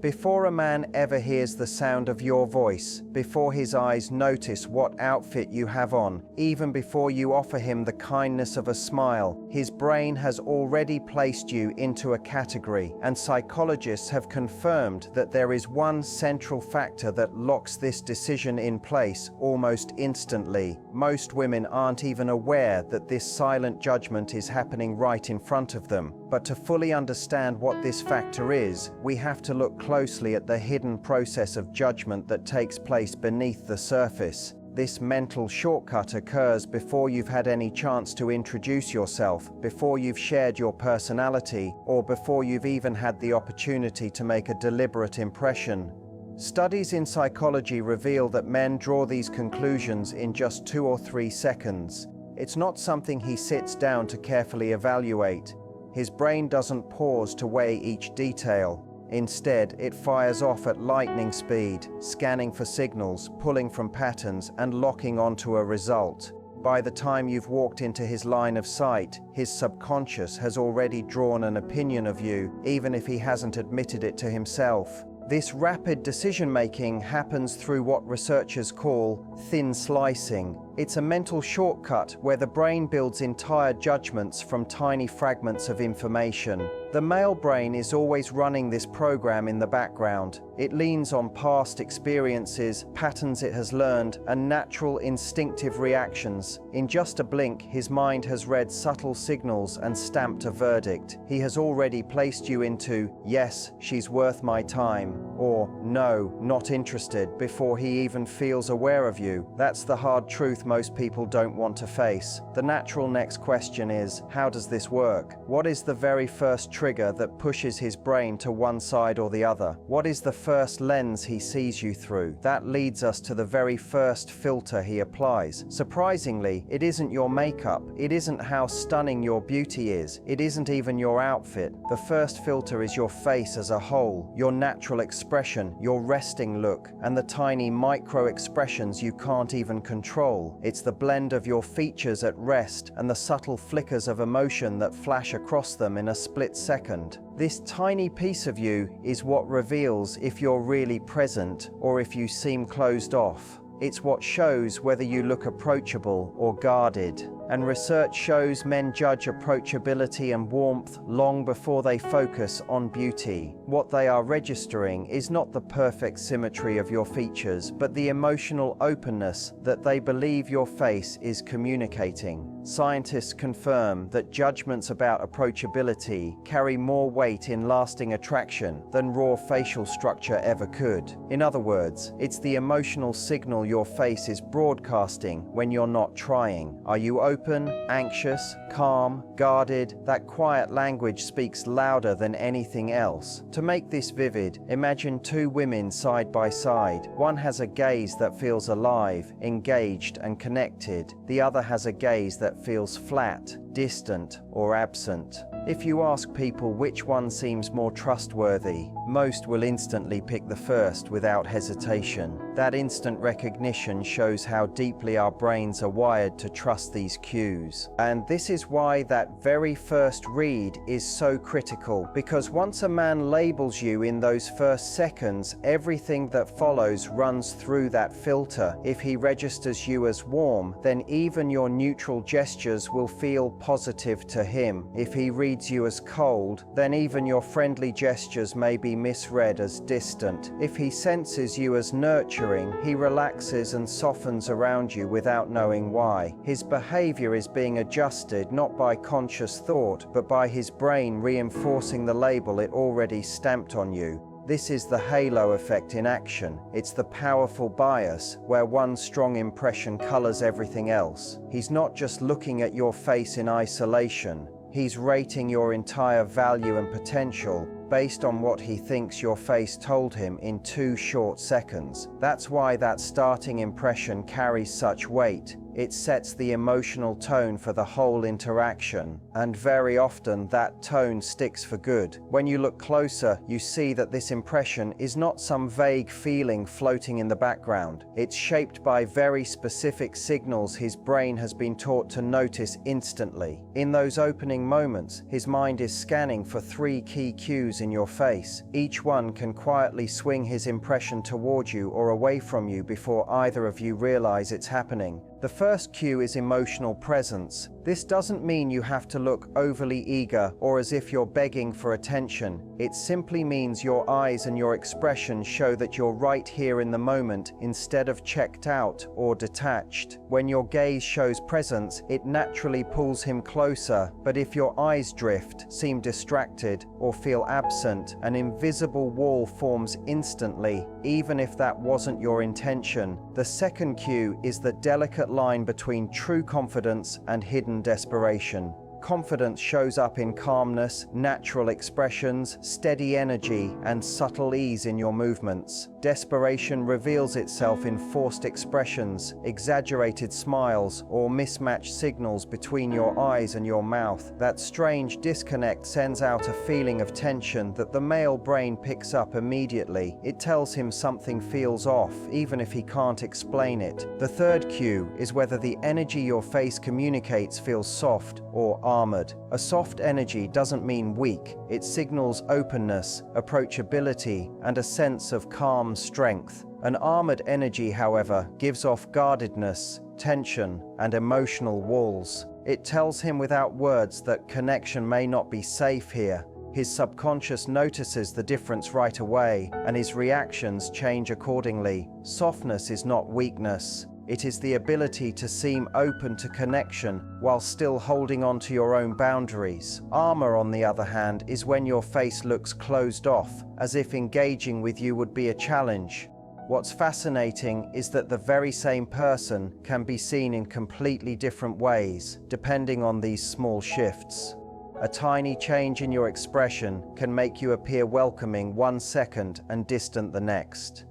Before a man ever hears the sound of your voice, before his eyes notice what outfit you have on, even before you offer him the kindness of a smile, his brain has already placed you into a category, and psychologists have confirmed that there is one central factor that locks this decision in place almost instantly. Most women aren't even aware that this silent judgment is happening right in front of them. But to fully understand what this factor is, we have to look closely at the hidden process of judgment that takes place beneath the surface. This mental shortcut occurs before you've had any chance to introduce yourself, before you've shared your personality, or before you've even had the opportunity to make a deliberate impression. Studies in psychology reveal that men draw these conclusions in just 2 or 3 seconds. It's not something he sits down to carefully evaluate. His brain doesn't pause to weigh each detail. Instead, it fires off at lightning speed, scanning for signals, pulling from patterns, and locking onto a result. By the time you've walked into his line of sight, his subconscious has already drawn an opinion of you, even if he hasn't admitted it to himself. This rapid decision-making happens through what researchers call thin slicing. It's a mental shortcut where the brain builds entire judgments from tiny fragments of information. The male brain is always running this program in the background. It leans on past experiences, patterns it has learned, and natural instinctive reactions. In just a blink, his mind has read subtle signals and stamped a verdict. He has already placed you into, yes, she's worth my time, or no, not interested, before he even feels aware of you. That's the hard truth most people don't want to face. The natural next question is, how does this work? What is the very first trigger that pushes his brain to one side or the other? What is the first lens he sees you through? That leads us to the very first filter he applies. Surprisingly, it isn't your makeup. It isn't how stunning your beauty is. It isn't even your outfit. The first filter is your face as a whole, your natural expression, your resting look, and the tiny micro expressions you can't even control. It's the blend of your features at rest and the subtle flickers of emotion that flash across them in a split second. This tiny piece of you is what reveals if you're really present or if you seem closed off. It's what shows whether you look approachable or guarded. And research shows men judge approachability and warmth long before they focus on beauty. What they are registering is not the perfect symmetry of your features, but the emotional openness that they believe your face is communicating. Scientists confirm that judgments about approachability carry more weight in lasting attraction than raw facial structure ever could. In other words, it's the emotional signal your face is broadcasting when you're not trying. Are you open, anxious, calm, guarded? That quiet language speaks louder than anything else. To make this vivid, imagine 2 women side by side. One has a gaze that feels alive, engaged, and connected. The other has a gaze that feels flat, distant, or absent. If you ask people which one seems more trustworthy, most will instantly pick the first without hesitation. That instant recognition shows how deeply our brains are wired to trust these cues. And this is why that very first read is so critical, because once a man labels you in those first seconds, everything that follows runs through that filter. If he registers you as warm, then even your neutral gestures will feel positive to him. If he reads you as cold, then even your friendly gestures may be misread as distant. If he senses you as nurturing, he relaxes and softens around you without knowing why. His behavior is being adjusted not by conscious thought, but by his brain reinforcing the label it already stamped on you. This is the halo effect in action. It's the powerful bias where one strong impression colors everything else. He's not just looking at your face in isolation. He's rating your entire value and potential based on what he thinks your face told him in 2 short seconds. That's why that starting impression carries such weight. It sets the emotional tone for the whole interaction, and very often that tone sticks for good. When you look closer, you see that this impression is not some vague feeling floating in the background. It's shaped by very specific signals his brain has been taught to notice instantly. In those opening moments, his mind is scanning for 3 key cues in your face. Each one can quietly swing his impression toward you or away from you before either of you realize it's happening. The first cue is emotional presence. This doesn't mean you have to look overly eager or as if you're begging for attention. It simply means your eyes and your expression show that you're right here in the moment instead of checked out or detached. When your gaze shows presence, it naturally pulls him closer, but if your eyes drift, seem distracted, or feel absent, an invisible wall forms instantly, even if that wasn't your intention. The second cue is the delicate line between true confidence and hidden desperation. Confidence shows up in calmness, natural expressions, steady energy, and subtle ease in your movements. Desperation reveals itself in forced expressions, exaggerated smiles, or mismatched signals between your eyes and your mouth. That strange disconnect sends out a feeling of tension that the male brain picks up immediately. It tells him something feels off, even if he can't explain it. The third cue is whether the energy your face communicates feels soft or armored. A soft energy doesn't mean weak. It signals openness, approachability, and a sense of calm strength. An armored energy, however, gives off guardedness, tension, and emotional walls. It tells him without words that connection may not be safe here. His subconscious notices the difference right away, and his reactions change accordingly. Softness is not weakness. It is the ability to seem open to connection while still holding on to your own boundaries. Armor, on the other hand, is when your face looks closed off, as if engaging with you would be a challenge. What's fascinating is that the very same person can be seen in completely different ways, depending on these small shifts. A tiny change in your expression can make you appear welcoming one second and distant the next.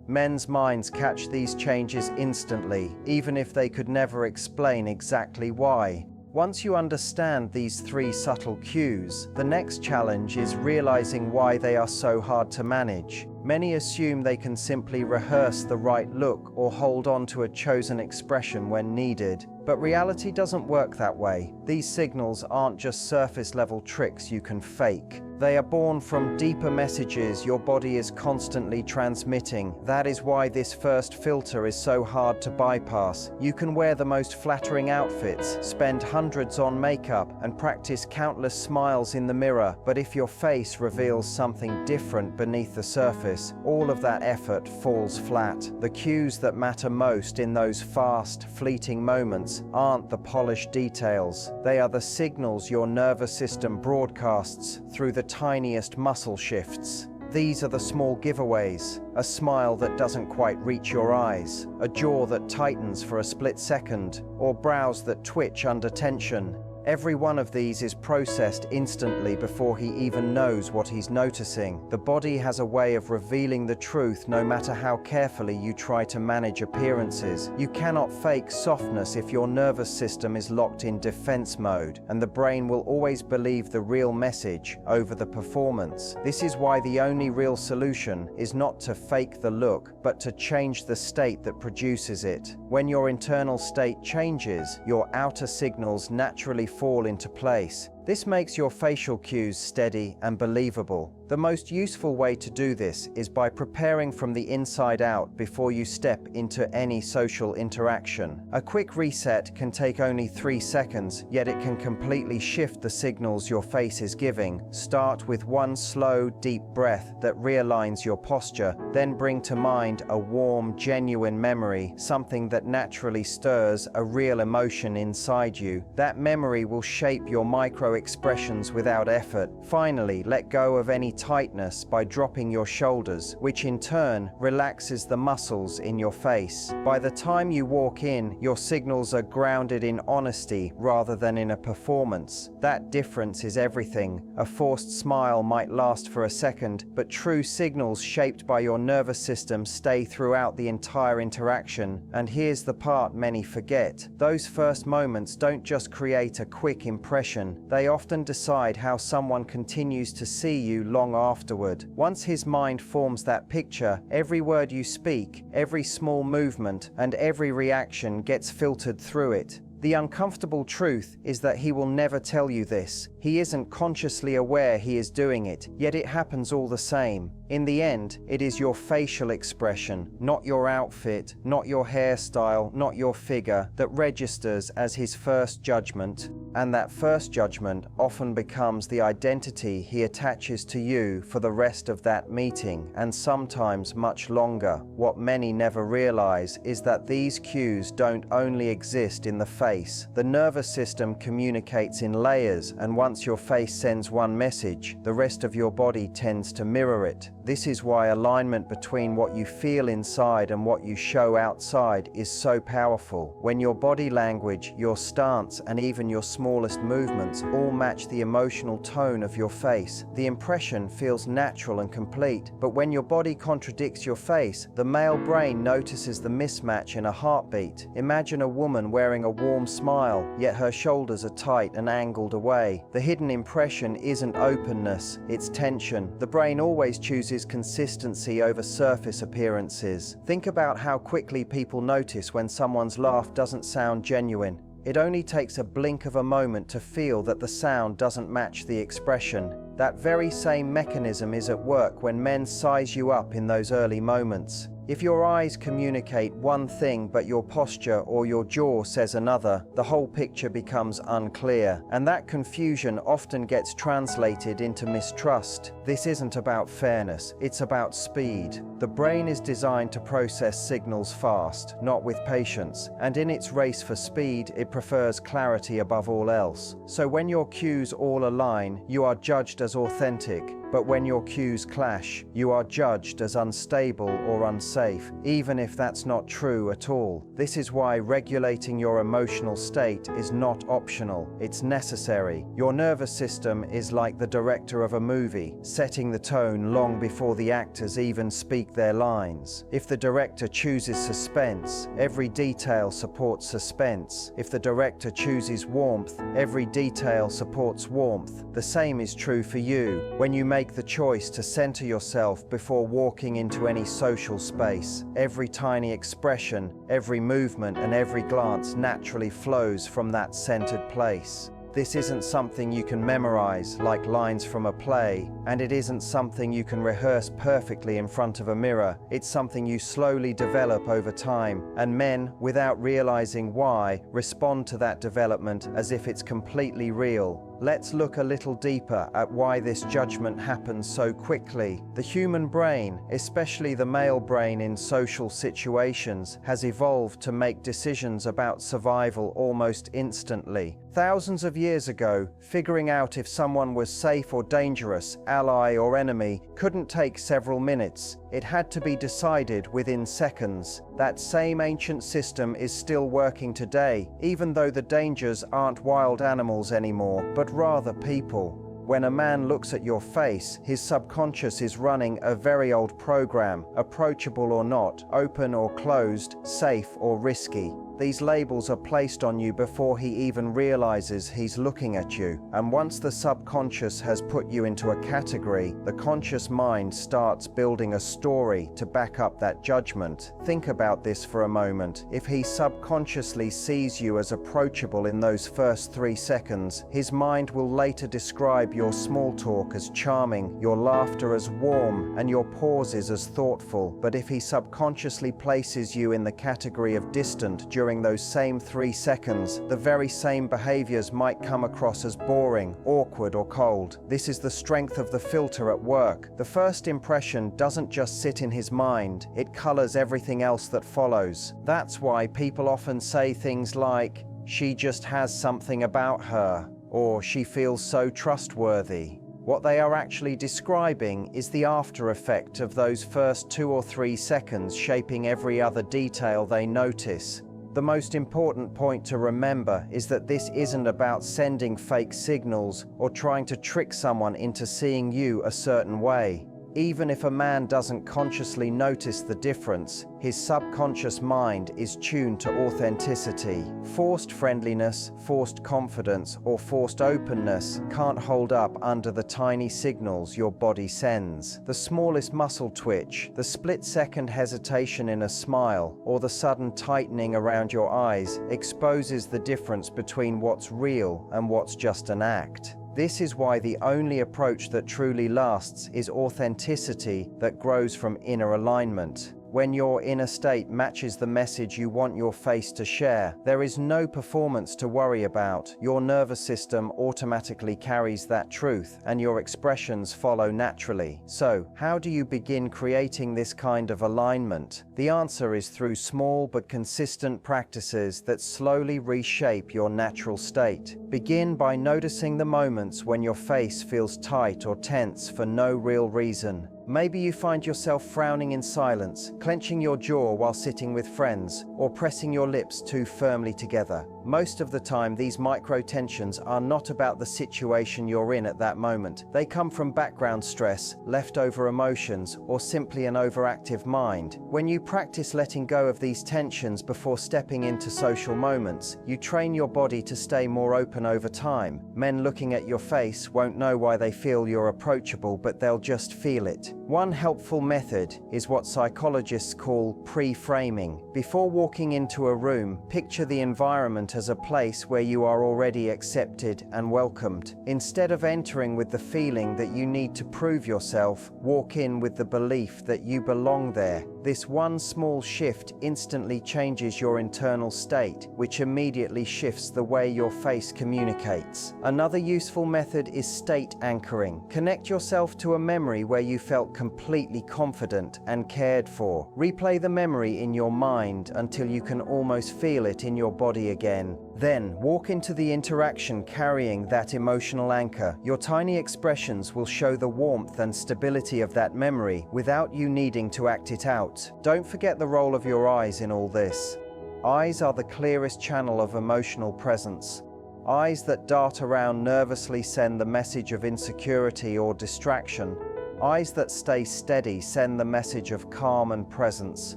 Men's minds catch these changes instantly, even if they could never explain exactly why. Once you understand these 3 subtle cues, the next challenge is realizing why they are so hard to manage. Many assume they can simply rehearse the right look or hold on to a chosen expression when needed. But reality doesn't work that way. These signals aren't just surface-level tricks you can fake. They are born from deeper messages your body is constantly transmitting. That is why this first filter is so hard to bypass. You can wear the most flattering outfits, spend hundreds on makeup, and practice countless smiles in the mirror, but if your face reveals something different beneath the surface, all of that effort falls flat. The cues that matter most in those fast, fleeting moments aren't the polished details. They are the signals your nervous system broadcasts through the tiniest muscle shifts. These are the small giveaways: a smile that doesn't quite reach your eyes, a jaw that tightens for a split second, or brows that twitch under tension. Every one of these is processed instantly before he even knows what he's noticing. The body has a way of revealing the truth no matter how carefully you try to manage appearances. You cannot fake softness if your nervous system is locked in defense mode, and the brain will always believe the real message over the performance. This is why the only real solution is not to fake the look, but to change the state that produces it. When your internal state changes, your outer signals naturally fall into place. This makes your facial cues steady and believable. The most useful way to do this is by preparing from the inside out before you step into any social interaction. A quick reset can take only 3 seconds, yet it can completely shift the signals your face is giving. Start with one slow, deep breath that realigns your posture, then bring to mind a warm, genuine memory, something that naturally stirs a real emotion inside you. That memory will shape your micro follow expressions without effort. Finally, let go of any tightness by dropping your shoulders, which in turn relaxes the muscles in your face. By the time you walk in, your signals are grounded in honesty rather than in a performance. That difference is everything. A forced smile might last for a second, but true signals shaped by your nervous system stay throughout the entire interaction. And here's the part many forget. Those first moments don't just create a quick impression, they often decide how someone continues to see you long afterward. Once his mind forms that picture, every word you speak, every small movement, and every reaction gets filtered through it. The uncomfortable truth is that he will never tell you this. He isn't consciously aware he is doing it, yet it happens all the same. In the end, it is your facial expression, not your outfit, not your hairstyle, not your figure, that registers as his first judgment. And that first judgment often becomes the identity he attaches to you for the rest of that meeting, and sometimes much longer. What many never realize is that these cues don't only exist in the face. The nervous system communicates in layers, and once your face sends one message, the rest of your body tends to mirror it. This is why alignment between what you feel inside and what you show outside is so powerful. When your body language, your stance, and even your smallest movements all match the emotional tone of your face, the impression feels natural and complete. But when your body contradicts your face, the male brain notices the mismatch in a heartbeat. Imagine a woman wearing a warm smile, yet her shoulders are tight and angled away. The hidden impression isn't openness, it's tension. The brain always chooses consistency over surface appearances. Think about how quickly people notice when someone's laugh doesn't sound genuine. It only takes a blink of a moment to feel that the sound doesn't match the expression. That very same mechanism is at work when men size you up in those early moments. If your eyes communicate one thing but your posture or your jaw says another, the whole picture becomes unclear, and that confusion often gets translated into mistrust. This isn't about fairness, it's about speed. The brain is designed to process signals fast, not with patience, and in its race for speed, it prefers clarity above all else. So when your cues all align, you are judged as authentic. But when your cues clash, you are judged as unstable or unsafe, even if that's not true at all. This is why regulating your emotional state is not optional, it's necessary. Your nervous system is like the director of a movie, setting the tone long before the actors even speak their lines. If the director chooses suspense, every detail supports suspense. If the director chooses warmth, every detail supports warmth. The same is true for you. When you make the choice to center yourself before walking into any social space, every tiny expression, every movement, and every glance naturally flows from that centered place. This isn't something you can memorize like lines from a play, and it isn't something you can rehearse perfectly in front of a mirror. It's something you slowly develop over time, and men, without realizing why, respond to that development as if it's completely real. Let's look a little deeper at why this judgment happens so quickly. The human brain, especially the male brain in social situations, has evolved to make decisions about survival almost instantly. Thousands of years ago, figuring out if someone was safe or dangerous, ally or enemy, couldn't take several minutes. It had to be decided within seconds. That same ancient system is still working today, even though the dangers aren't wild animals anymore, but rather people. When a man looks at your face, his subconscious is running a very old program, approachable or not, open or closed, safe or risky. These labels are placed on you before he even realizes he's looking at you. And once the subconscious has put you into a category, the conscious mind starts building a story to back up that judgment. Think about this for a moment. If he subconsciously sees you as approachable in those first 3 seconds, his mind will later describe your small talk as charming, your laughter as warm, and your pauses as thoughtful. But if he subconsciously places you in the category of distant during those same 3 seconds, the very same behaviors might come across as boring, awkward, or cold. This is the strength of the filter at work. The first impression doesn't just sit in his mind, it colors everything else that follows. That's why people often say things like, "She just has something about her," or "she feels so trustworthy." What they are actually describing is the after effect of those first 2 or 3 seconds shaping every other detail they notice. The most important point to remember is that this isn't about sending fake signals or trying to trick someone into seeing you a certain way. Even if a man doesn't consciously notice the difference, his subconscious mind is tuned to authenticity. Forced friendliness, forced confidence, or forced openness can't hold up under the tiny signals your body sends. The smallest muscle twitch, the split-second hesitation in a smile, or the sudden tightening around your eyes exposes the difference between what's real and what's just an act. This is why the only approach that truly lasts is authenticity that grows from inner alignment. When your inner state matches the message you want your face to share, there is no performance to worry about. Your nervous system automatically carries that truth, and your expressions follow naturally. So, how do you begin creating this kind of alignment? The answer is through small but consistent practices that slowly reshape your natural state. Begin by noticing the moments when your face feels tight or tense for no real reason. Maybe you find yourself frowning in silence, clenching your jaw while sitting with friends, or pressing your lips too firmly together. Most of the time, these micro-tensions are not about the situation you're in at that moment. They come from background stress, leftover emotions, or simply an overactive mind. When you practice letting go of these tensions before stepping into social moments, you train your body to stay more open over time. Men looking at your face won't know why they feel you're approachable, but they'll just feel it. One helpful method is what psychologists call pre-framing. Before walking into a room, picture the environment as a place where you are already accepted and welcomed. Instead of entering with the feeling that you need to prove yourself, walk in with the belief that you belong there. This one small shift instantly changes your internal state, which immediately shifts the way your face communicates. Another useful method is state anchoring. Connect yourself to a memory where you felt completely confident and cared for. Replay the memory in your mind until you can almost feel it in your body again. Then, walk into the interaction carrying that emotional anchor. Your tiny expressions will show the warmth and stability of that memory without you needing to act it out. Don't forget the role of your eyes in all this. Eyes are the clearest channel of emotional presence. Eyes that dart around nervously send the message of insecurity or distraction. Eyes that stay steady send the message of calm and presence.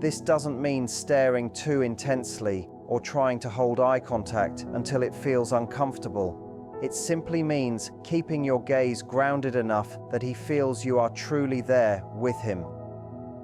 This doesn't mean staring too intensely or trying to hold eye contact until it feels uncomfortable. It simply means keeping your gaze grounded enough that he feels you are truly there with him.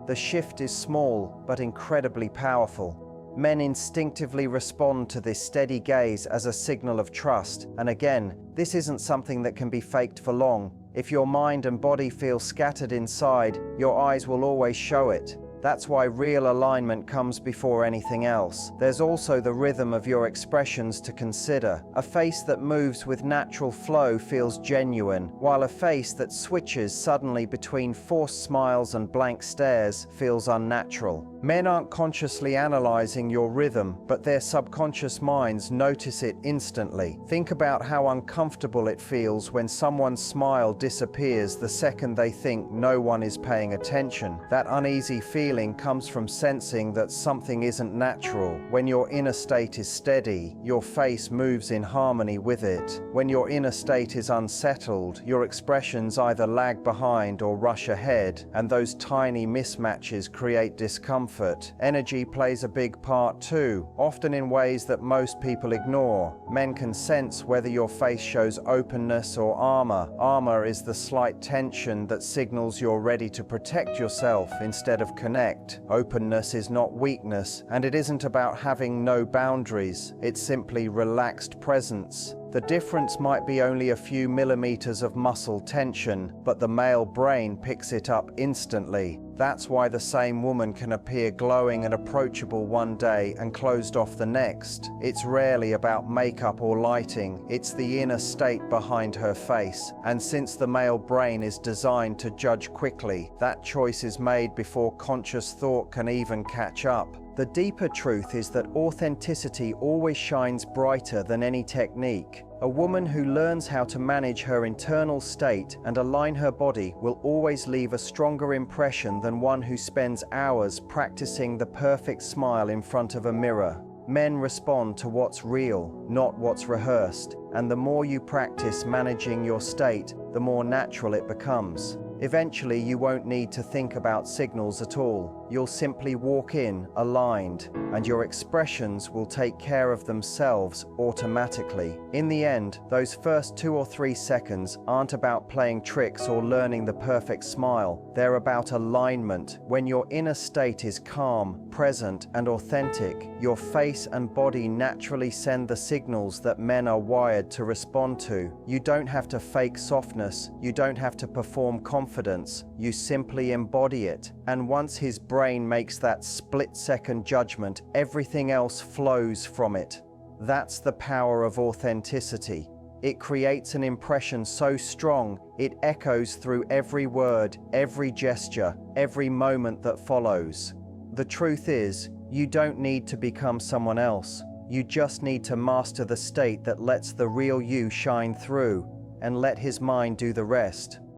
The shift is small but incredibly powerful. Men instinctively respond to this steady gaze as a signal of trust, and again, this isn't something that can be faked for long. If your mind and body feel scattered inside, your eyes will always show it. That's why real alignment comes before anything else. There's also the rhythm of your expressions to consider. A face that moves with natural flow feels genuine, while a face that switches suddenly between forced smiles and blank stares feels unnatural. Men aren't consciously analyzing your rhythm, but their subconscious minds notice it instantly. Think about how uncomfortable it feels when someone's smile disappears the second they think no one is paying attention. That uneasy feeling comes from sensing that something isn't natural. When your inner state is steady, your face moves in harmony with it. When your inner state is unsettled, your expressions either lag behind or rush ahead, and those tiny mismatches create discomfort. Energy plays a big part too, often in ways that most people ignore. Men can sense whether your face shows openness or armor. Armor is the slight tension that signals you're ready to protect yourself instead of connect. Openness is not weakness, and it isn't about having no boundaries. It's simply relaxed presence. The difference might be only a few millimeters of muscle tension, but the male brain picks it up instantly. That's why the same woman can appear glowing and approachable one day and closed off the next. It's rarely about makeup or lighting, it's the inner state behind her face. And since the male brain is designed to judge quickly, that choice is made before conscious thought can even catch up. The deeper truth is that authenticity always shines brighter than any technique. A woman who learns how to manage her internal state and align her body will always leave a stronger impression than one who spends hours practicing the perfect smile in front of a mirror. Men respond to what's real, not what's rehearsed, and the more you practice managing your state, the more natural it becomes. Eventually, you won't need to think about signals at all. You'll simply walk in, aligned, and your expressions will take care of themselves automatically. In the end, those first 2 or 3 seconds aren't about playing tricks or learning the perfect smile. They're about alignment. When your inner state is calm, present, and authentic, your face and body naturally send the signals that men are wired to respond to. You don't have to fake softness. You don't have to perform confidence. You simply embody it. And once his brain makes that split-second judgment, everything else flows from it. That's the power of authenticity. It creates an impression so strong, it echoes through every word, every gesture, every moment that follows. The truth is, you don't need to become someone else. You just need to master the state that lets the real you shine through, and let his mind do the rest.